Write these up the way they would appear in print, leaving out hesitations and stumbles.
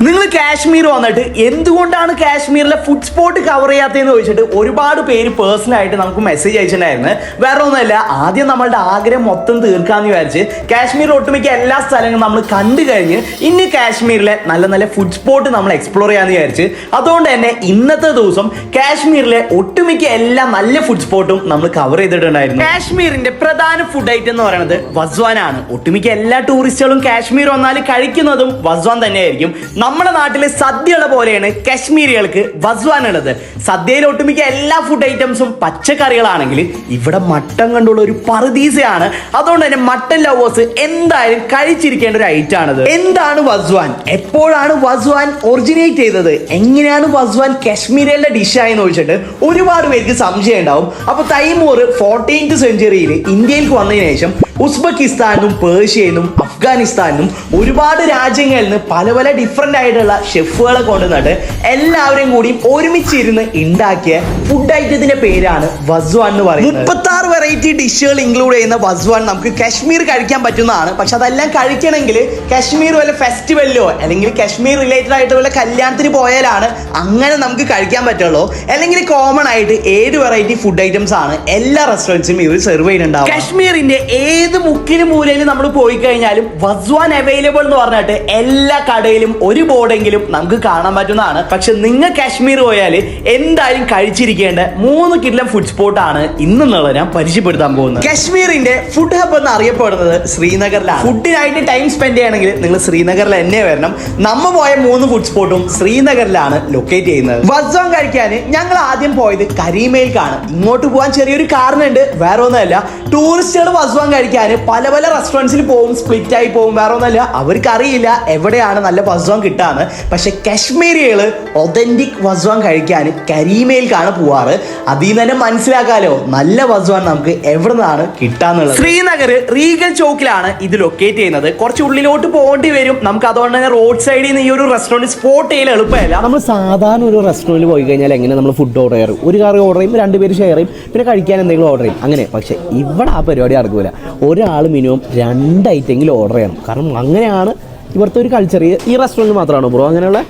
നിങ്ങൾ കാശ്മീർ വന്നിട്ട് എന്തുകൊണ്ടാണ് കാശ്മീരിലെ ഫുഡ് സ്പോട്ട് കവർ ചെയ്യാത്തതെന്ന് ചോദിച്ചിട്ട് ഒരുപാട് പേര് പേഴ്സണലായിട്ട് നമുക്ക് മെസ്സേജ് അയച്ചിട്ടുണ്ടായിരുന്നു. വേറെ ഒന്നുമല്ല, ആദ്യം നമ്മളുടെ ആഗ്രഹം മൊത്തം തീർക്കാന്ന് വിചാരിച്ച് കാശ്മീർ ഒട്ടുമിക്ക എല്ലാ സ്ഥലങ്ങളും നമ്മൾ കണ്ടു കഴിഞ്ഞ് ഇനി കാശ്മീരിലെ നല്ല നല്ല ഫുഡ് സ്പോട്ട് നമ്മൾ എക്സ്പ്ലോർ ചെയ്യാന്ന് വിചാരിച്ച് അതുകൊണ്ട് തന്നെ ഇന്നത്തെ ദിവസം കാശ്മീരിലെ ഒട്ടുമിക്ക എല്ലാ നല്ല ഫുഡ് സ്പോട്ടും നമ്മൾ കവർ ചെയ്തിട്ടുണ്ടായിരുന്നു. കാശ്മീരിന്റെ പ്രധാന ഫുഡ് ഐറ്റം എന്ന് പറയുന്നത് വസ്വാൻ ആണ്. ഒട്ടുമിക്ക എല്ലാ ടൂറിസ്റ്റുകളും കാശ്മീർ വന്നാൽ കഴിക്കുന്നതും വസ്വാൻ തന്നെയായിരിക്കും. നമ്മുടെ നാട്ടിലെ സദ്യയുള്ള പോലെയാണ് കാശ്മീരികൾക്ക് വസ്വാൻ ഉള്ളത്. സദ്യയിൽ ഒട്ടുമിക്ക എല്ലാ ഫുഡ് ഐറ്റംസും പച്ചക്കറികളാണെങ്കിൽ ഇവിടെ മട്ടൻ കണ്ടുള്ള ഒരു പറുദീസയാണ്. അതുകൊണ്ട് തന്നെ മട്ടൻ ലവേഴ്സ് എന്തായാലും കഴിച്ചിരിക്കേണ്ട ഒരു ഐറ്റം ആണത്. എന്താണ് വസ്വാൻ, എപ്പോഴാണ് വസ്വാൻ ഒറിജിനേറ്റ് ചെയ്തത്, എങ്ങനെയാണ് വസ്വാൻ കാശ്മീരികളുടെ ഡിഷായി ചോദിച്ചിട്ട് ഒരുപാട് പേർക്ക് സംശയം ഉണ്ടാവും. അപ്പൊ തൈമൂർ 14th സെഞ്ചുറിയിൽ ഇന്ത്യയിലേക്ക് വന്നതിന് ശേഷം ഉസ്ബെക്കിസ്ഥാനും പേർഷ്യനും അഫ്ഗാനിസ്ഥാനും ഒരുപാട് രാജ്യങ്ങളിൽ നിന്ന് പല പല ഡിഫറെന്റ് ആയിട്ടുള്ള ഷെഫുകളെ കൊണ്ടുവന്നിട്ട് എല്ലാവരെയും കൂടി ഒരുമിച്ചിരുന്ന് ഉണ്ടാക്കിയ ഫുഡ് ഐറ്റത്തിന്റെ പേരാണ് വസ്വാൻ എന്ന് പറയുന്നത്. 36 വെറൈറ്റി ഡിഷുകൾ ഇൻക്ലൂഡ് ചെയ്യുന്ന വസ്വാൻ നമുക്ക് കാശ്മീർ കഴിക്കാൻ പറ്റുന്നതാണ്. പക്ഷെ അതെല്ലാം കഴിക്കണമെങ്കിൽ കാശ്മീർ വല്ല ഫെസ്റ്റിവലിലോ അല്ലെങ്കിൽ കാശ്മീർ റിലേറ്റഡ് ആയിട്ട് വല്ല കല്യാണത്തിന് പോയാലാണ് അങ്ങനെ നമുക്ക് കഴിക്കാൻ പറ്റുള്ളൂ. അല്ലെങ്കിൽ കോമൺ ആയിട്ട് 7 വെറൈറ്റി ഫുഡ് ഐറ്റംസ് ആണ് എല്ലാ റെസ്റ്റോറൻറ്റ്സും ഇവർ സെർവ് ചെയ്യുന്നുണ്ടാവും. കാശ്മീരിന്റെ ഏത് മുക്കിലും മൂലയിലും നമ്മൾ പോയി കഴിഞ്ഞാലും വസ്വാൻ അവൈലബിൾ എന്ന് പറഞ്ഞിട്ട് എല്ലാ കടയിലും ഒരു ബോർഡെങ്കിലും നമുക്ക് കാണാൻ പറ്റുന്നതാണ്. പക്ഷെ നിങ്ങൾ കാശ്മീർ പോയാൽ എന്തായാലും കഴിച്ചിരിക്കേണ്ട 3 കിടിലൻ ഫുഡ് സ്പോട്ട് ആണ് ഇന്നുള്ളത് ഞാൻ പരിചയപ്പെടുത്താൻ പോകുന്നത്. കാശ്മീരിന്റെ ഫുഡ് ഹബ് എന്ന് അറിയപ്പെടുന്നത് ശ്രീനഗറിലാണ്. ഫുഡിനായിട്ട് ടൈം സ്പെൻഡ് ചെയ്യണമെങ്കിൽ നിങ്ങൾ ശ്രീനഗറിൽ തന്നെ വരണം. നമ്മ പോയ 3 ഫുഡ് സ്പോട്ടും ശ്രീനഗറിലാണ് ലൊക്കേറ്റ് ചെയ്യുന്നത്. വസ്വാൻ കഴിക്കാൻ ഞങ്ങൾ ആദ്യം പോയത് കരീമയിലേക്കാണ്. ഇങ്ങോട്ട് പോകാൻ ചെറിയൊരു കാരണമുണ്ട്, വേറെ ഒന്നുമല്ല, ടൂറിസ്റ്റുകൾ വസ്വാൻ കഴിക്കാൻ പല പല റെസ്റ്റോറൻറ്റ്സിൽ പോകും, സ്പ്ലിറ്റ് ആയി പോകും. വേറെ ഒന്നുമല്ല, അവർക്ക് അറിയില്ല എവിടെയാണ് നല്ല വസ്വാൻ കിട്ടാന്ന്. പക്ഷെ കാശ്മീരികള് ഒതന്റിക് വസ്വാൻ കഴിക്കാൻ കരീമയിലേക്കാണ് പോവാറ്. അതിൽ നിന്ന് തന്നെ മനസ്സിലാക്കാലോ നല്ല വസ്വാൻ നമുക്ക് എവിടെ നിന്നാണ് കിട്ടാന്നുള്ളത്. ശ്രീനഗർ റീഗൽ ചോക്കിലാണ് ഇത് ലൊക്കേറ്റ് ചെയ്യുന്നത്. കുറച്ച് ഉള്ളിലോട്ട് പോകേണ്ടി വരും നമുക്ക്. അതുകൊണ്ട് തന്നെ റോഡ് സൈഡിൽ നിന്ന് ഈ ഒരു റെസ്റ്റോറൻറ്റ് സ്പോട്ട് ചെയ്യൽ എളുപ്പമല്ല. നമ്മൾ സാധാരണ ഒരു റെസ്റ്റോറൻറ്റിൽ പോയി കഴിഞ്ഞാൽ എങ്ങനെ നമ്മൾ ഫുഡ് ഓർഡർ ചെയ്യാറ്, ഒരു കറി ഓർഡർ ചെയ്യും, 2 പേര് ഷെയർ ചെയ്യും, പിന്നെ കഴിക്കാൻ എന്തെങ്കിലും ഓർഡർ ചെയ്യും അങ്ങനെ. പക്ഷേ ഇവിടെ ആ പരിപാടി നടക്കൂല. ഒരാൾ മിനിമം 2 ഐറ്റമെങ്കിലും ഓർഡർ ചെയ്യണം. കാരണം അങ്ങനെയാണ് ഇവിടുത്തെ ഒരു കൾച്ചർ. ഈ റെസ്റ്റോറൻറ്റ് മാത്രമാണോ ബ്രോ അങ്ങനെയുള്ള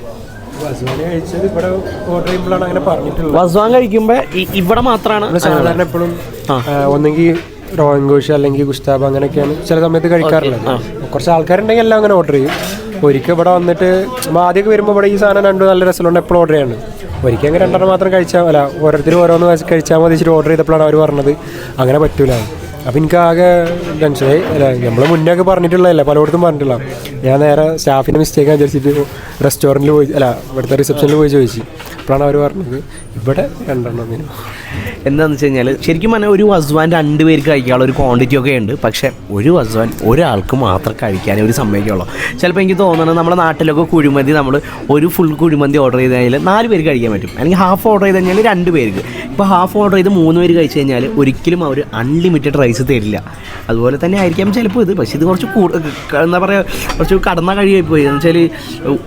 വസ്വാൻ കഴിക്കുമ്പോൾ ഇവിടെ മാത്രമാണ് സാധാരണ എപ്പോഴും ഒന്നെങ്കിൽ റോയൻഗോഷ് അല്ലെങ്കിൽ ഗുസ്താബ് അങ്ങനെയൊക്കെയാണ് ചില സമയത്ത് കഴിക്കാറുള്ളത്. കുറച്ച് ആൾക്കാരുണ്ടെങ്കിൽ എല്ലാം അങ്ങനെ ഓർഡർ ചെയ്യും. ഒരിക്കൽ ഇവിടെ വന്നിട്ട് ആദ്യമൊക്കെ വരുമ്പോൾ ഇവിടെ ഈ സാധനം 2 നല്ല രസമുണ്ട് എപ്പോഴും ഓർഡർ ചെയ്യാണ്. ഒരിക്കൽ അങ്ങനെ 2 മാത്രം കഴിച്ചാൽ അല്ല, ഓരോരുത്തരും ഓരോന്ന് കഴിച്ചാൽ മതി വെച്ചിട്ട് ഓർഡർ ചെയ്തപ്പോഴാണ് അവർ പറഞ്ഞത് അങ്ങനെ പറ്റൂല. അപ്പം എനിക്ക് ആകെ ടെൻഷനായി. അല്ല, നമ്മൾ മുന്നേ ഒക്കെ പറഞ്ഞിട്ടുള്ളതല്ലേ, പലയിടത്തും പറഞ്ഞിട്ടുള്ള. ഞാൻ നേരെ സ്റ്റാഫിൻ്റെ മിസ്റ്റേക്ക് വിചാരിച്ചിട്ട് റെസ്റ്റോറൻറ്റിൽ പോയി അല്ല ഇവിടുത്തെ റിസപ്ഷനിൽ പോയി ചോദിച്ചു. അപ്പോഴാണ് അവർ പറഞ്ഞത് ഇവിടെ 2 എന്താണെന്ന് വെച്ച് കഴിഞ്ഞാൽ ശരിക്കും പറഞ്ഞാൽ ഒരു വസ്വാൻ 2 പേർക്ക് കഴിക്കാനുള്ള ഒരു ക്വാണ്ടിറ്റി ഒക്കെ ഉണ്ട്. പക്ഷേ ഒരു വസ്വാൻ ഒരാൾക്ക് മാത്രം കഴിക്കാനേ ഒരു സമ്മതിക്കുള്ളൂ. ചിലപ്പോൾ എനിക്ക് തോന്നുന്നത് നമ്മുടെ നാട്ടിലൊക്കെ കുഴിമന്തി നമ്മൾ ഒരു ഫുൾ കുഴിമന്തി ഓർഡർ ചെയ്ത് കഴിഞ്ഞാൽ 4 പേർക്ക് കഴിക്കാൻ പറ്റും. അല്ലെങ്കിൽ ഹാഫ് ഓർഡർ ചെയ്ത് കഴിഞ്ഞാൽ 2 പേർക്ക്. ഇപ്പോൾ ഹാഫ് ഓർഡർ ചെയ്ത് 3 പേര് കഴിച്ച് കഴിഞ്ഞാൽ ഒരിക്കലും അവർ അൺലിമിറ്റഡ് റൈസ് തരില്ല. അതുപോലെ തന്നെ ആയിരിക്കാം ചിലപ്പോൾ ഇത്. പക്ഷേ ഇത് കുറച്ച് എന്താ പറയുക, കുറച്ച് കടന്ന കഴിയായി പോയി. എന്ന് വെച്ചാൽ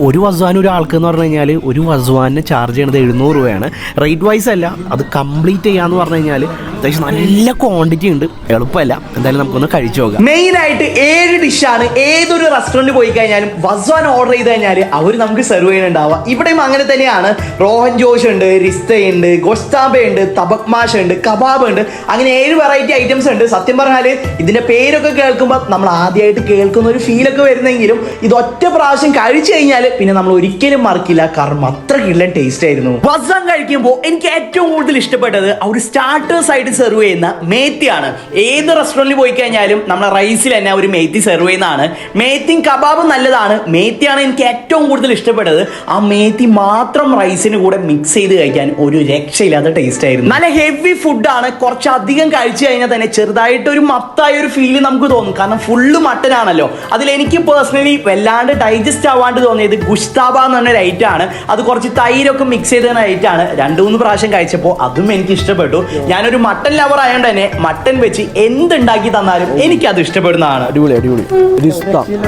ഒരു വസ്വാൻ ഒരാൾക്ക് എന്ന് പറഞ്ഞു കഴിഞ്ഞാൽ ഒരു വസ്വാനിന് ചാർജ് ചെയ്യണത് 700 രൂപയാണ്. റേറ്റ് വൈസ് അല്ല, അത് കംപ്ലീറ്റ് ചെയ്യാന്ന് പറഞ്ഞു കഴിഞ്ഞാൽ അത്യാവശ്യം നല്ല ക്വാണ്ടിറ്റി ഉണ്ട്. എളുപ്പമല്ല. എന്തായാലും നമുക്കൊന്ന് കഴിച്ചു നോക്കാം. മെയിനായിട്ട് 7 ഡിഷാണ് ഏതൊരു റെസ്റ്റോറൻറ്റ് പോയി കഴിഞ്ഞാലും വസ്വാൻ ഓർഡർ ചെയ്ത് കഴിഞ്ഞാൽ അവർ നമുക്ക് സെർവ് ചെയ്യുന്നുണ്ടാവുക. ഇവിടെയും അങ്ങനെ തന്നെയാണ്. റോഹൻ ജോഷ് ഉണ്ട്, റിസ്തയുണ്ട്, ഗോസ്താബ ഉണ്ട്, തബക് മാഷ് ഉണ്ട്, കബാബ് ഉണ്ട്, അങ്ങനെ 7 വെറൈറ്റി ഐറ്റംസ് ഉണ്ട്. സത്യം പറഞ്ഞാൽ ഇതിന്റെ പേരൊക്കെ കേൾക്കുമ്പോൾ നമ്മൾ ആദ്യമായിട്ട് കേൾക്കുന്ന ഒരു ഫീലൊക്കെ വരുന്നെങ്കിലും ഇത് ഒറ്റ പ്രാവശ്യം കഴിച്ചു കഴിഞ്ഞാൽ പിന്നെ നമ്മൾ ഒരിക്കലും മറക്കില്ല. കാരണം അത്ര കിള്ളൻ ടേസ്റ്റ് ആയിരുന്നു. വസ്വാൻ കഴിക്കുമ്പോൾ എനിക്ക് ഏറ്റവും കൂടുതൽ ഇഷ്ടപ്പെട്ടത് ഒരു സ്റ്റാർട്ടേഴ്സ് ആയിട്ട് സെർവ് ചെയ്യുന്ന മേത്തിയാണ്. ഏത് റെസ്റ്റോറൻറ്റിൽ പോയി കഴിഞ്ഞാലും നമ്മുടെ റൈസിൽ തന്നെ ഒരു മേത്തി സെർവ് ചെയ്യുന്നതാണ്. മേത്തിയും കബാബും നല്ലതാണ്. മേത്തിയാണ് എനിക്ക് ഏറ്റവും കൂടുതൽ ഇഷ്ടപ്പെട്ടത്. ആ മേത്തി മാത്രം റൈസിന് കൂടെ മിക്സ് ചെയ്ത് കഴിക്കാൻ ഒരു രക്ഷയില്ലാത്ത ടേസ്റ്റ് ആയിരുന്നു. നല്ല ഹെവി ഫുഡാണ്. കുറച്ചധികം കഴിച്ചു കഴിഞ്ഞാൽ തന്നെ ചെറുതായിട്ട് ഒരു മത്തായ ഒരു ഫീല് നമുക്ക് തോന്നും. കാരണം ഫുള്ള് മട്ടൻ ആണല്ലോ. അതിൽ എനിക്ക് പേഴ്സണലി വല്ലാണ്ട് ഡൈജസ്റ്റ് ആവാണ്ട് തോന്നിയത് ഗുസ്താബ എന്ന് പറഞ്ഞ ഒരു ഐറ്റം ആണ്. അത് കുറച്ച് തൈരൊക്കെ മിക്സ് ചെയ്ത ഐറ്റം ആണ്. 2-3 പ്രാവശ്യം കഴിച്ചപ്പോൾ അതും എനിക്ക് ഇഷ്ടപ്പെട്ടു. ഞാനൊരു മട്ടൻ ലവർ ആയതുകൊണ്ട് തന്നെ മട്ടൻ വെച്ച് എന്തുണ്ടാക്കി തന്നാലും എനിക്കത് ഇഷ്ടപ്പെടുന്നതാണ്. അടിപൊളി അടിപൊളി.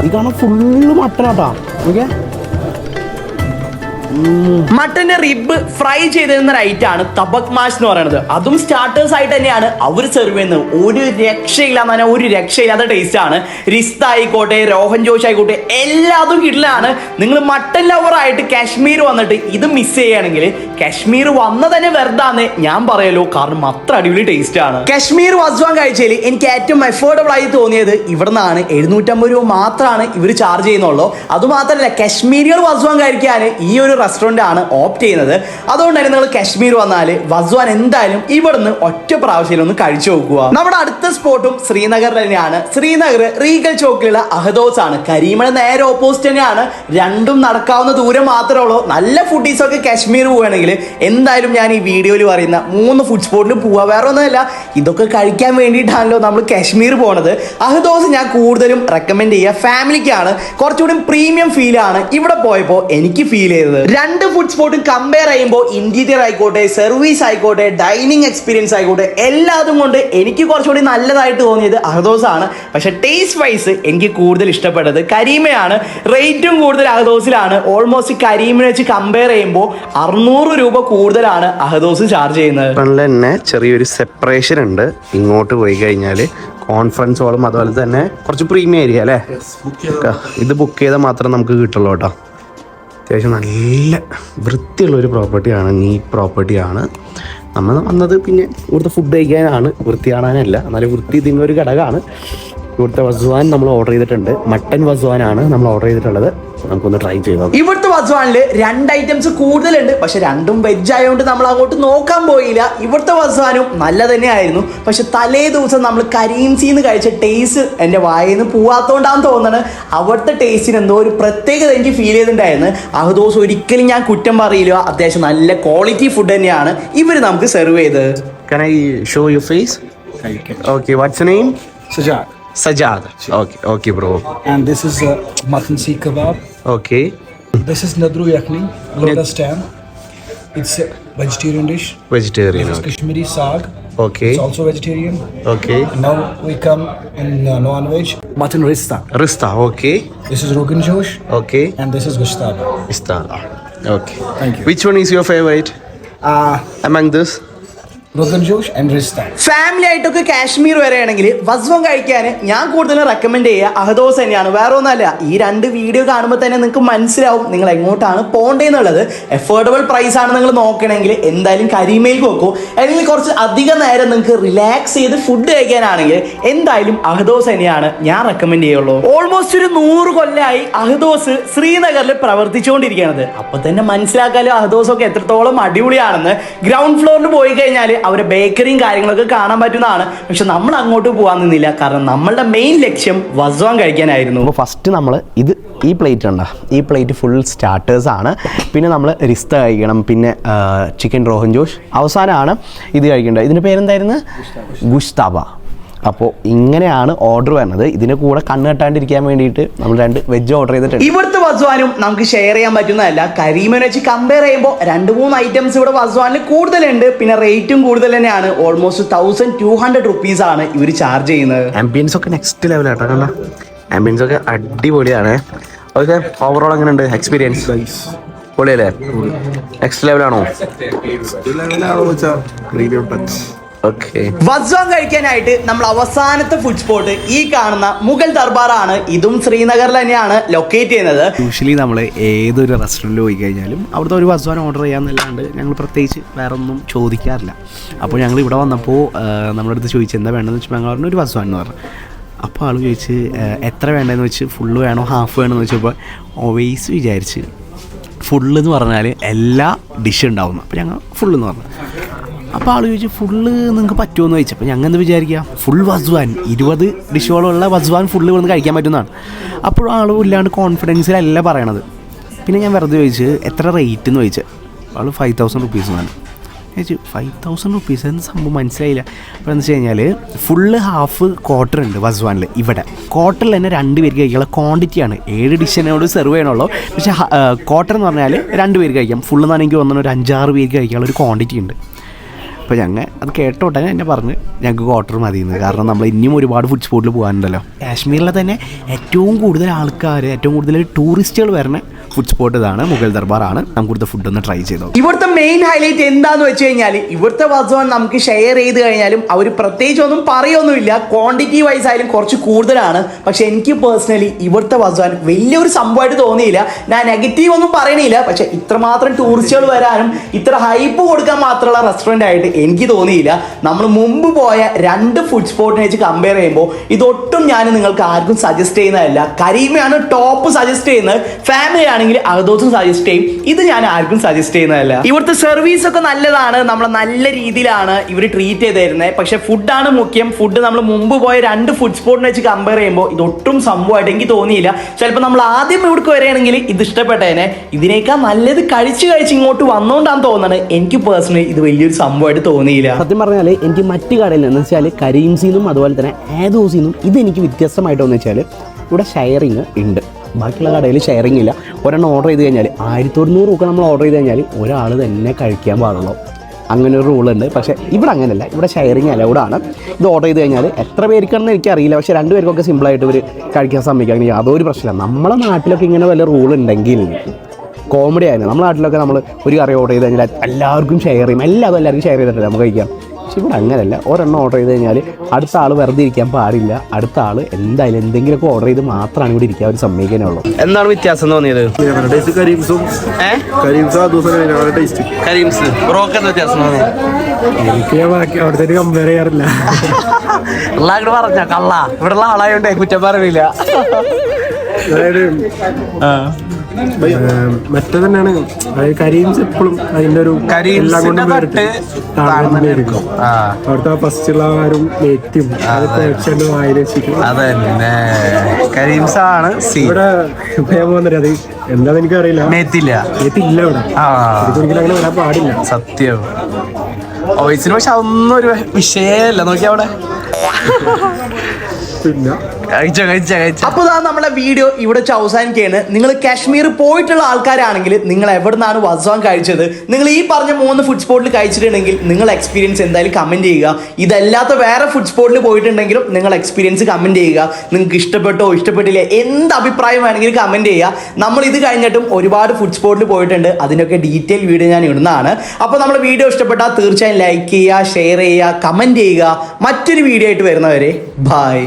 ഇതാണ് ഫുള്ള് മട്ടനാട്ടാ. ഓക്കെ, മട്ടന്റെ റിബ് ഫ്രൈ ചെയ്തിരുന്ന ഒരു ഐറ്റാണ് തബക് മാഷ് എന്ന് പറയുന്നത്. അതും സ്റ്റാർട്ടേഴ്സ് ആയിട്ട് തന്നെയാണ് അവർ സെർവ് ചെയ്യുന്നത്. ഒരു രക്ഷയില്ല എന്ന് പറഞ്ഞാൽ ഒരു രക്ഷയില്ലാത്ത ടേസ്റ്റ് ആണ്. റിസ്ത ആയിക്കോട്ടെ, രോഹൻ ജോഷ് ആയിക്കോട്ടെ, എല്ലാതും കിടലാണ്. നിങ്ങൾ മട്ടൻ ലവർ ആയിട്ട് കാശ്മീർ വന്നിട്ട് ഇത് മിസ് ചെയ്യുകയാണെങ്കിൽ കാശ്മീർ വന്ന തന്നെ വെറുതാന്ന് ഞാൻ പറയല്ലോ. കാരണം അത്ര അടിപൊളി ടേസ്റ്റ് ആണ്. കാശ്മീർ വസ്വാൻ കഴിച്ചതിൽ എനിക്ക് ഏറ്റവും അഫോർഡബിൾ ആയി തോന്നിയത് ഇവിടെ നിന്നാണ്. 750 രൂപ മാത്രമാണ് ഇവർ ചാർജ് ചെയ്യുന്നുള്ളൂ. അതുമാത്രമല്ല, കാശ്മീരികൾ വസ്വാൻ കഴിക്കാൻ ഈ ഒരു റെസ്റ്റോറൻ്റ് ആണ് ഓപ്റ്റ് ചെയ്യുന്നത്. അതുകൊണ്ട് തന്നെ നിങ്ങൾ കാശ്മീർ വന്നാൽ വസ്വാൻ എന്തായാലും ഇവിടുന്ന് ഒറ്റ പ്രാവശ്യം ഒന്ന് കഴിച്ചു നോക്കുക. നമ്മുടെ അടുത്ത സ്പോട്ടും ശ്രീനഗർ തന്നെയാണ്. ശ്രീനഗർ റീഗൽ ചോക്കിലുള്ള അഹദോസ് ആണ്. കരീമിന് നേരെ ഓപ്പോസിറ്റ് തന്നെയാണ്. രണ്ടും നടക്കാവുന്ന ദൂരം മാത്രമേ ഉള്ളൂ. നല്ല ഫുഡീസൊക്കെ കാശ്മീർ പോവുകയാണെങ്കിൽ എന്തായാലും ഞാൻ ഈ വീഡിയോയിൽ പറയുന്ന 3 ഫുഡ് സ്പോട്ടിൽ പോവുക. വേറെ ഒന്നുമില്ല, ഇതൊക്കെ കഴിക്കാൻ വേണ്ടിയിട്ടാണല്ലോ നമ്മൾ കാശ്മീർ പോണത്. അഹദോസ് ഞാൻ കൂടുതലും റെക്കമെൻഡ് ചെയ്യുക ഫാമിലിക്കാണ്. കുറച്ചുകൂടി പ്രീമിയം ഫീൽ ആണ് ഇവിടെ പോയപ്പോൾ എനിക്ക് ഫീൽ ചെയ്തത്. 2 ഫുഡ് സ്പോട്ടും കമ്പയർ ചെയ്യുമ്പോൾ ഇന്റീരിയർ ആയിക്കോട്ടെ, സർവീസ് ആയിക്കോട്ടെ, ഡൈനിങ് എക്സ്പീരിയൻസ് ആയിക്കോട്ടെ, എല്ലാതും കൊണ്ട് എനിക്ക് കുറച്ചുകൂടി നല്ലതായിട്ട് തോന്നിയത് അഹദോസ് ആണ്. പക്ഷെ ടേസ്റ്റ് വൈസ് എനിക്ക് കൂടുതൽ ഇഷ്ടപ്പെട്ടത് കരീമയാണ്. റേറ്റും കൂടുതൽ അഹദോസിലാണ്. ഓൾമോസ്റ്റ് കരീമിനെ വെച്ച് കമ്പയർ ചെയ്യുമ്പോൾ 600 രൂപ കൂടുതലാണ് അഹദോസ് ചാർജ് ചെയ്യുന്നത്. തന്നെ ചെറിയൊരു സെപ്പറേഷൻ ഉണ്ട്. ഇങ്ങോട്ട് പോയി കഴിഞ്ഞാൽ കോൺഫറൻസ് ഹോളും അതുപോലെ തന്നെ കുറച്ച് പ്രീമിയം ഏരിയ അല്ലേ. ഇത് ബുക്ക് ചെയ്താൽ മാത്രം നമുക്ക് കിട്ടുള്ളൂ കേട്ടോ. അത്യാവശ്യം നല്ല വൃത്തിയുള്ള ഒരു പ്രോപ്പർട്ടിയാണ്, നീറ്റ് പ്രോപ്പർട്ടിയാണ്. നമ്മൾ വന്നത് പിന്നെ ഇവിടുത്തെ ഫുഡ് കഴിക്കാനാണ്, വൃത്തി കാണാനല്ല. എന്നാലും വൃത്തി ഇതിൻ്റെ ഒരു ഘടകമാണ്. ഇവിടുത്തെ വസ്വാൻ നമ്മൾ ഓർഡർ ചെയ്തിട്ടുണ്ട്. മട്ടൻ വസ്വാനാണ് നമ്മൾ ഓർഡർ ചെയ്തിട്ടുള്ളത്. നമുക്കൊന്ന് ട്രൈ ചെയ്യാം. ഇവിടുത്തെ വസ്വാനില് 2 ഐറ്റംസ് കൂടുതലുണ്ട്. പക്ഷെ രണ്ടും വെജ് ആയതുകൊണ്ട് നമ്മൾ അങ്ങോട്ട് നോക്കാൻ പോയില്ല. ഇവിടുത്തെ വസ്വാനും നല്ല തന്നെയായിരുന്നു. പക്ഷെ തലേ ദിവസം നമ്മൾ കരീംസിന്ന് കഴിച്ച ടേസ്റ്റ് എൻ്റെ വായിൽ നിന്ന് പോവാത്തോണ്ടാന്ന് തോന്നുന്നത്. അവിടുത്തെ ടേസ്റ്റിന് എന്തോ ഒരു പ്രത്യേകത എനിക്ക് ഫീൽ ചെയ്തിട്ടുണ്ടായിരുന്നു. അഹദോസ് ഒരിക്കലും ഞാൻ കുറ്റം പറയില്ല. അത്യാവശ്യം നല്ല ക്വാളിറ്റി ഫുഡ് തന്നെയാണ് ഇവർ നമുക്ക് സെർവ് ചെയ്തത്. Can I show your face? Okay, what's your name? Sajad. Sajad. Okay bro. And this is mutton seekh kebab. Okay. This is nadru yakhni, lotus stem. It's a vegetarian dish. Vegetarian. This is Kashmiri saag. Okay. It's also vegetarian. Okay. And now we come in non-veg. Mutton rista. Rista. Okay. This is Rogan Josh. Okay. And this is Gushtaba. Istana. Okay. Thank you. Which one is your favorite among this? Rogan Josh and Rista. Family ആയിട്ടൊക്കെ കാശ്മീർ വരെയാണെങ്കിൽ വസ്വം കഴിക്കാൻ ഞാൻ കൂടുതലും recommend ചെയ്യുക അഹദോസ് തന്നെയാണ്. വേറെ ഒന്നുമല്ല, ഈ 2 video കാണുമ്പോൾ തന്നെ നിങ്ങൾക്ക് മനസ്സിലാവും നിങ്ങൾ എങ്ങോട്ടാണ് പോകേണ്ടതെന്നുള്ളത്. എഫോർഡബിൾ പ്രൈസ് ആണ് നിങ്ങൾ നോക്കണമെങ്കിൽ എന്തായാലും കരീമയിലേക്ക് വെക്കും. അല്ലെങ്കിൽ കുറച്ച് അധികം നേരം നിങ്ങൾക്ക് റിലാക്സ് ചെയ്ത് ഫുഡ് കഴിക്കാനാണെങ്കിൽ എന്തായാലും അഹദോസ് തന്നെയാണ് ഞാൻ റെക്കമെൻഡ് ചെയ്യുള്ളൂ. ഓൾമോസ്റ്റ് ഒരു 100 കൊല്ലമായി അഹദോസ് ശ്രീനഗറിൽ പ്രവർത്തിച്ചുകൊണ്ടിരിക്കുന്നത്. അപ്പൊ തന്നെ മനസ്സിലാക്കാലോ അഹദോസ് ഒക്കെ എത്രത്തോളം അടിപൊളിയാണെന്ന്. ഗ്രൗണ്ട് ഫ്ലോറിൽ പോയി കഴിഞ്ഞാൽ അവരുടെ ബേക്കറിയും കാര്യങ്ങളൊക്കെ കാണാൻ പറ്റുന്നതാണ്. പക്ഷെ നമ്മൾ അങ്ങോട്ട് പോകാൻ നിന്നില്ല. കാരണം നമ്മളുടെ മെയിൻ ലക്ഷ്യം വസ്വാൻ കഴിക്കാനായിരുന്നു. അപ്പോൾ ഫസ്റ്റ് നമ്മൾ ഈ പ്ലേറ്റ് ഉണ്ടോ, ഈ പ്ലേറ്റ് ഫുൾ സ്റ്റാർട്ടേഴ്സ് ആണ്. പിന്നെ നമ്മൾ റിസ്ത കഴിക്കണം, പിന്നെ ചിക്കൻ റോഹൻ ജോഷ്, അവസാനമാണ് ഇത് കഴിക്കേണ്ടത്. ഇതിൻ്റെ പേരെന്തായിരുന്നു? ഗുഷ്താബ. അപ്പോൾ ഇങ്ങനെയാണ് ഓർഡർ വരുന്നത്. ഇതിന് കൂടെ കണ്ണ് കെട്ടാണ്ടിരിക്കാൻ വേണ്ടിയിട്ട് നമ്മൾ 2 വെജ് ഓർഡർ ചെയ്തിട്ടുണ്ട്. ഇവിടുത്തെ വസ്വാനും നമുക്ക് ഷെയർ ചെയ്യാൻ പറ്റുന്നതല്ല. കരീമിനെ വെച്ച് കമ്പയർ ചെയ്യുമ്പോൾ 2-3 ഐറ്റംസ് ഇവിടെ വസ്വാനിൽ കൂടുതലുണ്ട്. പിന്നെ റേറ്റും കൂടുതൽ തന്നെയാണ്. ഓൾമോസ്റ്റ് 1200 റുപ്പീസ് ആണ് ഇവർ ചാർജ് ചെയ്യുന്നത്. ആംബിയൻസ് ഒക്കെ നെക്സ്റ്റ് ലെവലാട്ടോ. കാരണം ആംബിയൻസ് ഒക്കെ അടിപൊളിയാണ്. ഓക്കെ, ഓവറോൾ എങ്ങനെയുണ്ട് എക്സ്പീരിയൻസ്? പൊളിയല്ലേ? നെക്സ്റ്റ് ലെവലാണോ? ഓക്കെ. വസ്വാൻ കഴിക്കാനായിട്ട് നമ്മൾ അവസാനത്തെ ഫുഡ് സ്പോട്ട് ഈ കാണുന്ന മുഗൾ ദർബാറാണ്. ഇതും ശ്രീനഗറിൽ തന്നെയാണ് ലൊക്കേറ്റ് ചെയ്യുന്നത്. യൂഷ്വലി നമ്മൾ ഏതൊരു റെസ്റ്റോറൻറ്റിൽ പോയി കഴിഞ്ഞാലും അവിടുത്തെ ഒരു വസ്വാൻ ഓർഡർ ചെയ്യാമെന്നല്ലാണ്ട് ഞങ്ങൾ പ്രത്യേകിച്ച് വേറെ ഒന്നും ചോദിക്കാറില്ല. അപ്പോൾ ഞങ്ങൾ ഇവിടെ വന്നപ്പോൾ നമ്മുടെ അടുത്ത് ചോദിച്ചു എന്താ വേണ്ടതെന്ന് വെച്ചാൽ ഞങ്ങൾ പറഞ്ഞു ഒരു വസ്വാൻ എന്ന് പറഞ്ഞു. അപ്പോൾ ആൾ ചോദിച്ച് എത്ര വേണ്ടതെന്ന് വെച്ച് ഫുള്ള് വേണോ ഹാഫ് വേണമെന്ന് വെച്ചപ്പോൾ ഓൾവേസ് വിചാരിച്ച് ഫുള്ളെന്ന് പറഞ്ഞാൽ എല്ലാ ഡിഷ് ഉണ്ടാവുന്നു. അപ്പോൾ ഞങ്ങൾ ഫുള്ളെന്ന് പറഞ്ഞു. അപ്പോൾ ആൾ ചോദിച്ചു ഫുള്ള് നിങ്ങൾക്ക് പറ്റുമോ എന്ന് ചോദിച്ചപ്പോൾ ഞങ്ങൾ എന്ത് വിചാരിക്കുക, ഫുൾ വസ്വാൻ 20 ഡിഷുകളുള്ള വസ്വാൻ ഫുള്ള് വന്ന് കഴിക്കാൻ പറ്റുന്നതാണ്. അപ്പോഴും ആളും ഇല്ലാണ്ട് കോൺഫിഡൻസിലല്ല പറയണത്. പിന്നെ ഞാൻ വെറുതെ ചോദിച്ച് എത്ര റേറ്റ് എന്ന് ചോദിച്ചത്. ആൾ 5000 റുപ്പീസ് എന്നാണ്. ചോദിച്ചു 5000 റുപ്പീസ് എന്ന് സംഭവം മനസ്സിലായില്ല. അപ്പോൾ എന്ന് വെച്ച് കഴിഞ്ഞാൽ ഫുള്ള് ഹാഫ് ക്വാർട്ടർ ഉണ്ട് വസ്വാനിൽ. ഇവിടെ ക്വാർട്ടറിൽ തന്നെ 2 പേർക്ക് കഴിക്കാനുള്ള ക്വാണ്ടിറ്റിയാണ്. 7 ഡിഷിനോട് സെർവ് ചെയ്യണുള്ളൂ. പക്ഷേ ക്വാർട്ടർ എന്ന് പറഞ്ഞാൽ 2 പേർക്ക് കഴിക്കാം. ഫുള്ള് എന്നാണ് എനിക്ക് തോന്നുന്നത് ഒരു 5-6 പേർക്ക് കഴിക്കാനുള്ള ഒരു ക്വാണ്ടിറ്റി ഉണ്ട്. അപ്പോൾ ഞങ്ങൾ അത് കേട്ടോട്ടെ എന്നെ പറഞ്ഞ് ഞങ്ങൾക്ക് ക്വാർട്ടർ മതിയെന്ന്. കാരണം നമ്മൾ ഇനിയും ഒരുപാട് ഫുഡ് സ്പോട്ടിൽ പോകാനുണ്ടല്ലോ. കാശ്മീരിലെ തന്നെ ഏറ്റവും കൂടുതൽ ആൾക്കാർ, ഏറ്റവും കൂടുതൽ ടൂറിസ്റ്റുകൾ വരുന്ന ഫുഡ് സ്പോട്ട് ഇതാണ്, മുഗൾ ദർബാർ ആണ്. നമുക്ക് ഇവിടുത്തെ ഫുഡ് ഒന്ന് ട്രൈ ചെയ്തോ. ഇവിടുത്തെ മെയിൻ ഹൈലൈറ്റ് എന്താന്ന് വെച്ച് കഴിഞ്ഞാൽ ഇവിടുത്തെ വസ്വാൻ നമുക്ക് ഷെയർ ചെയ്ത് കഴിഞ്ഞാലും അവർ പ്രത്യേകിച്ച് ഒന്നും പറയൊന്നുമില്ല. ക്വാണ്ടിറ്റി വൈസ് ആയാലും കുറച്ച് കൂടുതലാണ്. പക്ഷെ എനിക്ക് പേഴ്സണലി ഇവിടുത്തെ വസ്വാൻ വലിയൊരു സംഭവമായിട്ട് തോന്നിയില്ല. ഞാൻ നെഗറ്റീവ് ഒന്നും പറയണില്ല, പക്ഷെ ഇത്രമാത്രം ടൂറിസ്റ്റുകൾ വരാനും ഇത്ര ഹൈപ്പ് കൊടുക്കാൻ മാത്രമുള്ള റെസ്റ്റോറൻ്റ് ആയിട്ട് എനിക്ക് തോന്നിയില്ല. നമ്മൾ മുമ്പ് പോയ 2 ഫുഡ് സ്പോട്ടിനെ വെച്ച് കമ്പയർ ചെയ്യുമ്പോൾ ഇതൊട്ടും ഞാൻ നിങ്ങൾക്ക് ആർക്കും സജസ്റ്റ് ചെയ്യുന്നതല്ല. കരീമയാണ് ടോപ്പ് സജസ്റ്റ് ചെയ്യുന്നത്. ഫാമിലി ആണെങ്കിൽ അഹദോസും സജസ്റ്റ് ചെയ്യും. ഇത് ഞാൻ ആർക്കും സജസ്റ്റ് ചെയ്യുന്നതല്ല. ഇവിടുത്തെ സർവീസ് ഒക്കെ നല്ലതാണ്. നമ്മളെ നല്ല രീതിയിലാണ് ഇവർ ട്രീറ്റ് ചെയ്ത് തരുന്നത്. പക്ഷെ ഫുഡാണ് മുഖ്യം. ഫുഡ് നമ്മൾ മുമ്പ് പോയ 2 ഫുഡ് സ്പോട്ടിനെ വെച്ച് കമ്പയർ ചെയ്യുമ്പോൾ ഇതൊട്ടും സംഭവമായിട്ട് എനിക്ക് തോന്നിയില്ല. ചിലപ്പോൾ നമ്മൾ ആദ്യം ഇവിടേക്ക് വരികയാണെങ്കിൽ ഇത് ഇഷ്ടപ്പെട്ടതിനെ ഇതിനേക്കാൾ നല്ലത് കഴിച്ച് ഇങ്ങോട്ട് വന്നുകൊണ്ടാണ് തോന്നുന്നത്. എനിക്ക് പേഴ്സണലി ഇത് വലിയൊരു സംഭവമായിട്ട് തോന്നിയില്ല. സത്യം പറഞ്ഞാൽ എനിക്ക് മറ്റു കടയിൽ എന്ന് വെച്ചാൽ കരീംസിന്നും അതുപോലെ തന്നെ ഏതോസിന്നും ഇതെനിക്ക് വ്യത്യസ്തമായിട്ടെന്ന് വെച്ചാൽ ഇവിടെ ഷെയറിങ് ഉണ്ട്. ബാക്കിയുള്ള കടയിൽ ഷെയറിങ് ഇല്ല. ഒരെണ്ണം ഓർഡർ ചെയ്ത് കഴിഞ്ഞാൽ 1100 രൂപ നമ്മൾ ഓർഡർ ചെയ്ത് കഴിഞ്ഞാൽ ഒരാൾ തന്നെ കഴിക്കാൻ പാടുള്ളൂ. അങ്ങനെ ഒരു റൂളുണ്ട്. പക്ഷേ ഇവിടെ അങ്ങനെയല്ല. ഇവിടെ ഷെയറിങ് അലൗഡാണ്. ഇത് ഓർഡർ ചെയ്ത് കഴിഞ്ഞാൽ എത്ര പേർക്കാണെന്ന് എനിക്കറിയില്ല, പക്ഷേ 2 പേർക്കൊക്കെ സിമ്പിളായിട്ട് ഇവർ കഴിക്കാൻ സമ്മതിക്കാൻ യാതൊരു പ്രശ്നമില്ല. നമ്മളെ നാട്ടിലൊക്കെ ഇങ്ങനെ വല്ല റൂൾ ഉണ്ടെങ്കിൽ കോമഡി ആയിരുന്നു. നമ്മുടെ നാട്ടിലൊക്കെ നമ്മൾ ഒരു കറി ഓർഡർ ചെയ്ത് കഴിഞ്ഞാൽ എല്ലാവർക്കും ഷെയർ ചെയ്യും. എല്ലാവർക്കും ഷെയർ ചെയ്തിട്ടില്ല നമുക്ക് കഴിക്കാം. പക്ഷെ ഇവിടെ അങ്ങനെയല്ല. ഒരെണ്ണം ഓർഡർ ചെയ്ത് കഴിഞ്ഞാൽ അടുത്ത ആൾ വെറുതെ ഇരിക്കാൻ പാടില്ല. അടുത്ത ആൾ എന്തായാലും എന്തെങ്കിലുമൊക്കെ ഓർഡർ ചെയ്ത് മാത്രമാണ് ഇവിടെ ഇരിക്കാൻ അവർ സമ്മതിക്കാനുള്ളൂ. എന്താണ് വ്യത്യാസം തോന്നിയത്? കരീംസ് ബ്രോക്ക് എന്താ വ്യത്യാസം തോന്നിയത്? എനിക്ക് അവിടുത്തെ കമ്പയർ ചെയ്യാറില്ല. അങ്ങോട്ട് പറഞ്ഞ കള്ള ഇവിടെയുള്ള ആളായോണ്ടേ കുറ്റം പറയില്ല. അതായത് മറ്റേ തന്നെയാണ്. അതായത് കരീംസ് എപ്പോഴും അതിന്റെ ഒരു എല്ലാം കൊണ്ടും എടുക്കും. അവിടുത്തെ ഫസ്റ്റുള്ള ആരും നെറ്റും അത് വായിൽ വെച്ചിട്ട് അതന്നെ കരീംസ് ആണ്. ഇവിടെ പോകുന്നത് അത് എന്താന്ന് എനിക്കറിയില്ല. നെറ്റില്ല നെറ്റില്ല ഇവിടെ. ഒരിക്കലും അങ്ങനെ വരാൻ പാടില്ല. സത്യം. വോയിസിന് പക്ഷെ അതൊന്നും ഒരു വിഷയമല്ല. നോക്കിയാ അവിടെ പിന്നെ അപ്പോൾ നമ്മളെ വീഡിയോ ഇവിടെ അവസാനിക്കുകയാണ്. നിങ്ങൾ കാശ്മീർ പോയിട്ടുള്ള ആൾക്കാരാണെങ്കിൽ നിങ്ങൾ എവിടെ നിന്നാണ് വസ്വാൻ കഴിച്ചത്, നിങ്ങൾ ഈ പറഞ്ഞ 3 ഫുഡ് സ്പോട്ടിൽ കഴിച്ചിട്ടുണ്ടെങ്കിൽ നിങ്ങൾ എക്സ്പീരിയൻസ് എന്തായാലും കമന്റ് ചെയ്യുക. ഇതല്ലാത്ത വേറെ ഫുഡ് സ്പോട്ടിൽ പോയിട്ടുണ്ടെങ്കിലും നിങ്ങൾ എക്സ്പീരിയൻസ് കമന്റ് ചെയ്യുക. നിങ്ങൾക്ക് ഇഷ്ടപ്പെട്ടോ ഇഷ്ടപ്പെട്ടില്ല എന്ത് അഭിപ്രായം വേണമെങ്കിലും കമന്റ് ചെയ്യുക. നമ്മൾ ഇത് കഴിഞ്ഞിട്ടും ഒരുപാട് ഫുഡ് സ്പോട്ടിൽ പോയിട്ടുണ്ട്. അതിനൊക്കെ ഡീറ്റെയിൽ വീഡിയോ ഞാൻ ഇടുന്നതാണ്. അപ്പോൾ നമ്മുടെ വീഡിയോ ഇഷ്ടപ്പെട്ടാൽ തീർച്ചയായും ലൈക്ക് ചെയ്യുക, ഷെയർ ചെയ്യുക, കമന്റ് ചെയ്യുക. മറ്റൊരു വീഡിയോ ആയിട്ട് വരുന്നവരെ ബൈ.